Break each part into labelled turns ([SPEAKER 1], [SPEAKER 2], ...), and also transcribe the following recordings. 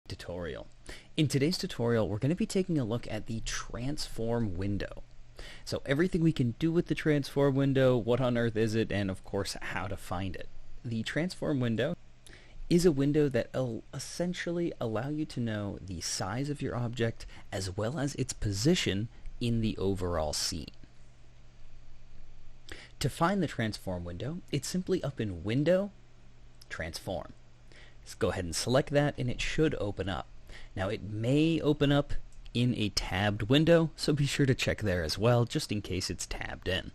[SPEAKER 1] Tutorial. In today's tutorial, we're going to be taking a look at the transform window. So everything we can do with the transform window, what on earth is it, and of course how to find it. The transform window is a window that will essentially allow you to know the size of your object as well as its position in the overall scene. To find the transform window, it's simply up in Window, Transform. Let's go ahead and select that and it should open up. Now it may open up in a tabbed window, so be sure to check there as well, just in case it's tabbed in.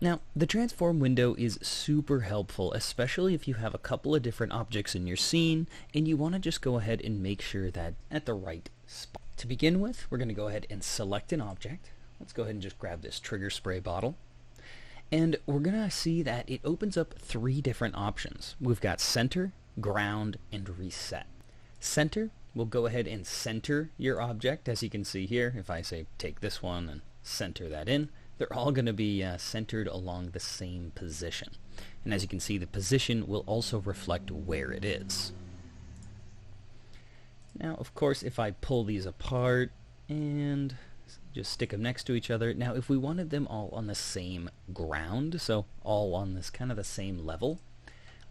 [SPEAKER 1] Now, the transform window is super helpful, especially if you have a couple of different objects in your scene and you want to just go ahead and make sure that at the right spot. To begin with, we're going to go ahead and select an object. Let's go ahead and just grab this trigger spray bottle. And we're going to see that it opens up three different options. We've got center, ground, and reset. Center, we'll go ahead and center your object. As you can see here, if I say take this one and center that in, they're all going to be centered along the same position. And as you can see, the position will also reflect where it is. Now, of course, if I pull these apart and just stick them next to each other. Now, if we wanted them all on the same ground, so all on this kind of the same level,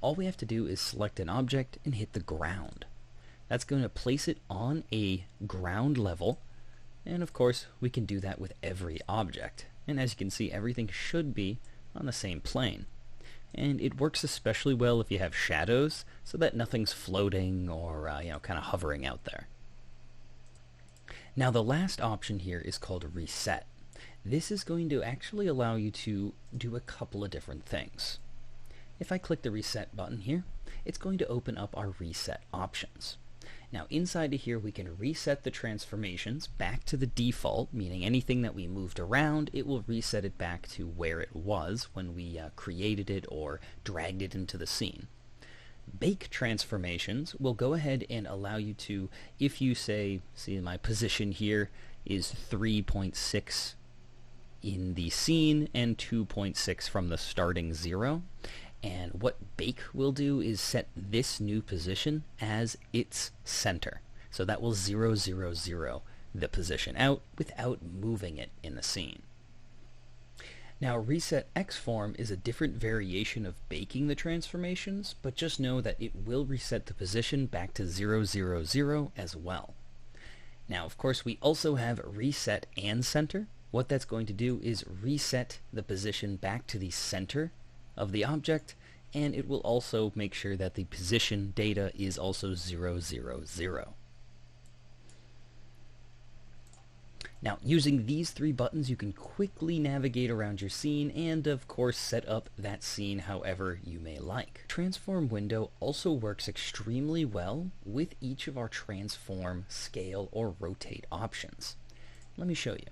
[SPEAKER 1] all we have to do is select an object and hit the ground. That's going to place it on a ground level, and of course, we can do that with every object. And as you can see, everything should be on the same plane. And it works especially well if you have shadows, so that nothing's floating or kind of hovering out there. Now the last option here is called Reset. This is going to actually allow you to do a couple of different things. If I click the Reset button here, it's going to open up our Reset options. Now inside of here we can reset the transformations back to the default, meaning anything that we moved around, it will reset it back to where it was when we created it or dragged it into the scene. Bake transformations will go ahead and allow you to, if you see my position here is 3.6 in the scene and 2.6 from the starting 0. And what bake will do is set this new position as its center. So that will 0, 0, 0 the position out without moving it in the scene. Now, Reset X-Form is a different variation of baking the transformations, but just know that it will reset the position back to 0, 0, 0 as well. Now, of course, we also have Reset and Center. What that's going to do is reset the position back to the center of the object, and it will also make sure that the position data is also 0, 0, 0. Now, using these three buttons, you can quickly navigate around your scene and, of course, set up that scene however you may like. Transform window also works extremely well with each of our transform, scale, or rotate options. Let me show you.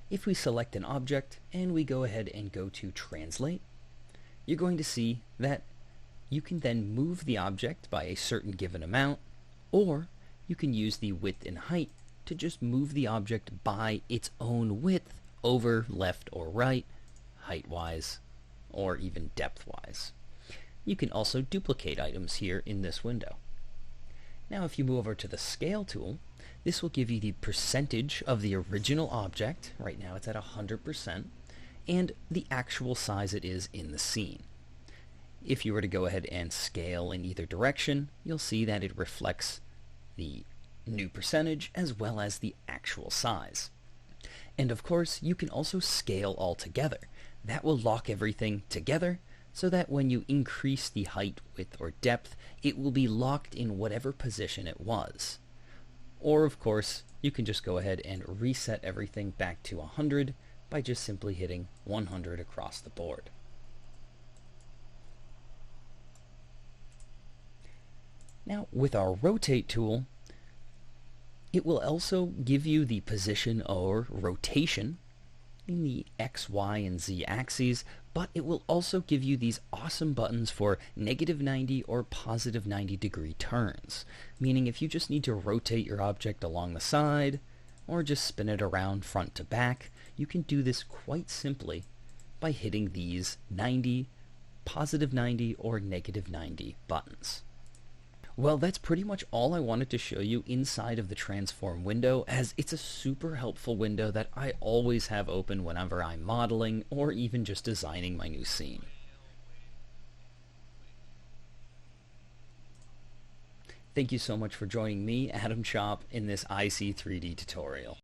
[SPEAKER 1] If we select an object and we go ahead and go to Translate, you're going to see that you can then move the object by a certain given amount, or you can use the width and height to just move the object by its own width over left or right, height-wise, or even depth-wise. You can also duplicate items here in this window. Now if you move over to the Scale tool, this will give you the percentage of the original object, right now it's at 100%, and the actual size it is in the scene. If you were to go ahead and scale in either direction, you'll see that it reflects the new percentage as well as the actual size. And of course, you can also scale all together. That will lock everything together so that when you increase the height, width, or depth, it will be locked in whatever position it was. Or of course, you can just go ahead and reset everything back to 100 by just simply hitting 100 across the board. Now, with our Rotate tool, it will also give you the position or rotation in the X, Y, and Z axes, but it will also give you these awesome buttons for -90 or +90 degree turns, meaning if you just need to rotate your object along the side or just spin it around front to back, you can do this quite simply by hitting these 90, +90, or -90 buttons. Well, that's pretty much all I wanted to show you inside of the transform window, as it's a super helpful window that I always have open whenever I'm modeling or even just designing my new scene. Thank you so much for joining me, Adam Chop, in this IC3D tutorial.